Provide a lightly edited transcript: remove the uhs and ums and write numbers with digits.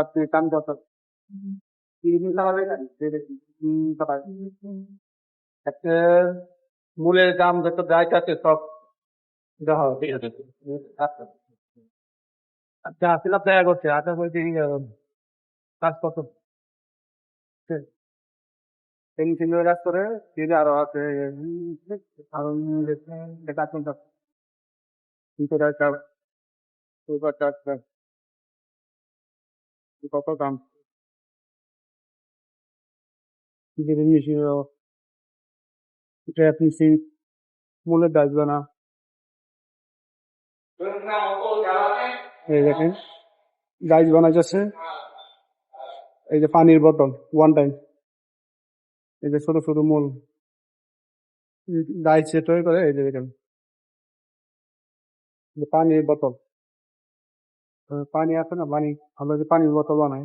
আপনি কাম করতেন একটা মূলের দাম যত দায়িত্ব আছে সব দেওয়া হবে ঠিক আছে আচ্ছা আচ্ছা আসলে দেখা করছে আশা করছি কাজ কত পেন্সিল কাজ করে তিনি আরো আছে আরো কাজ করতে কিন্তু কত দাম জিনিস এটা আপনি সেই মূলের ডাকবে না এই দেখেন গাইজ বানাইতেছে এই যে পানির বোতল ওয়ান টাইম এই যে ছোট ছোট মূল গাইজ সে তৈরি করে এই যে দেখেন যে পানির বোতল পানি আছে না পানি আমরা যে পানির বোতল বানাই